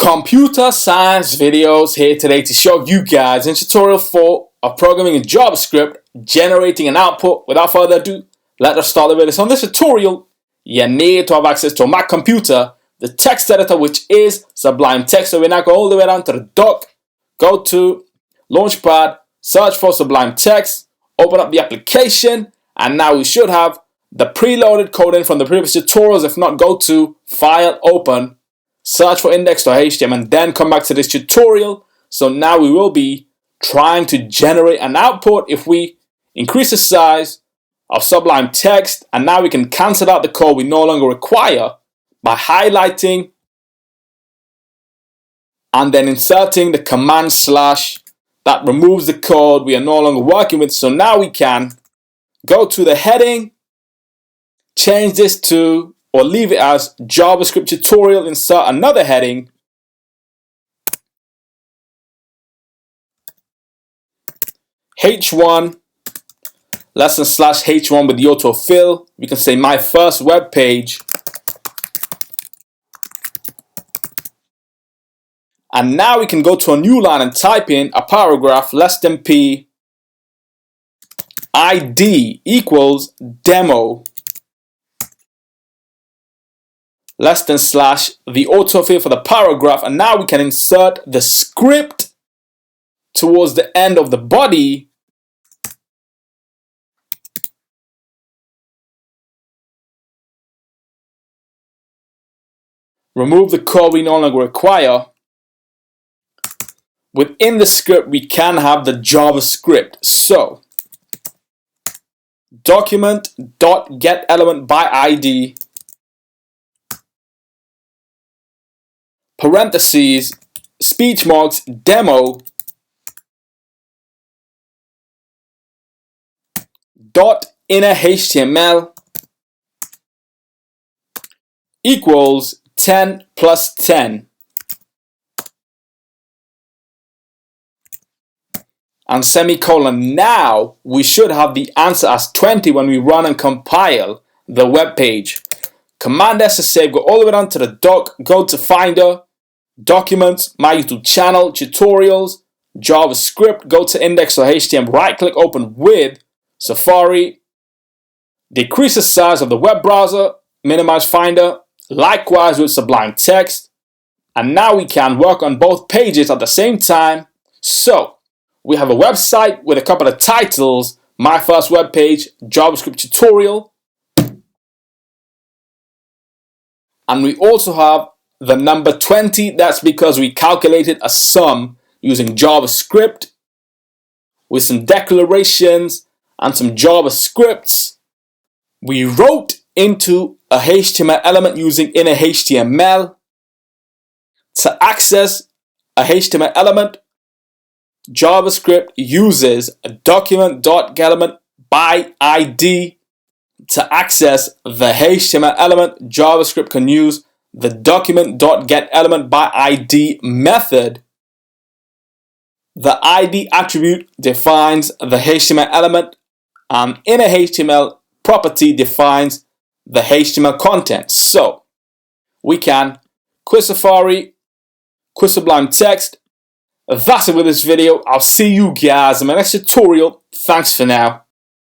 Computer science videos here today to show you guys in tutorial 4 of programming in JavaScript, generating an output. Without further ado, let us start the video. So in this tutorial, you need to have access to a Mac computer, the text editor, which is Sublime Text. So we're now going all the way down to the dock, go to Launchpad, search for Sublime Text, open up the application, and now we should have the preloaded code in from the previous tutorials. If not, go to File, Open, search for index.html, and then come back to this tutorial. So now we will be trying to generate an output if we increase the size of Sublime Text, and now we can cancel out the code we no longer require by highlighting and then inserting the command / that removes the code we are no longer working with. So now we can go to the heading, change this to, or leave it as JavaScript tutorial, insert another heading, H1, lesson / H1 with the autofill. We can say my first web page. And now we can go to a new line and type in a paragraph less than P, ID equals demo, less than / the autofill for the paragraph. And now we can insert the script towards the end of the body. Remove the code we no longer require. Within the script, we can have the JavaScript. So document.getElement by ID, parentheses, speech marks, demo, dot inner HTML equals 10 plus 10. And semicolon. Now we should have the answer as 20 when we run and compile the web page. Command S to save, go all the way down to the dock, go to Finder, Documents, My YouTube Channel, Tutorials, JavaScript, go to index.html, right click, open with Safari, decrease the size of the web browser, minimize Finder, likewise with Sublime Text, and now we can work on both pages at the same time. So we have a website with a couple of titles, my first web page, JavaScript tutorial, and we also have the number 20. That's because we calculated a sum using JavaScript with some declarations and some JavaScripts. We wrote into a HTML element using inner HTML. To access a HTML element, JavaScript uses a document.getElement by ID. To access the HTML element, JavaScript can use the document.getElement by ID method. The ID attribute defines the HTML element, and inner HTML property defines the HTML content. So we can quit Safari, quit Sublime Text. That's it with this video. I'll see you guys in my next tutorial. Thanks for now.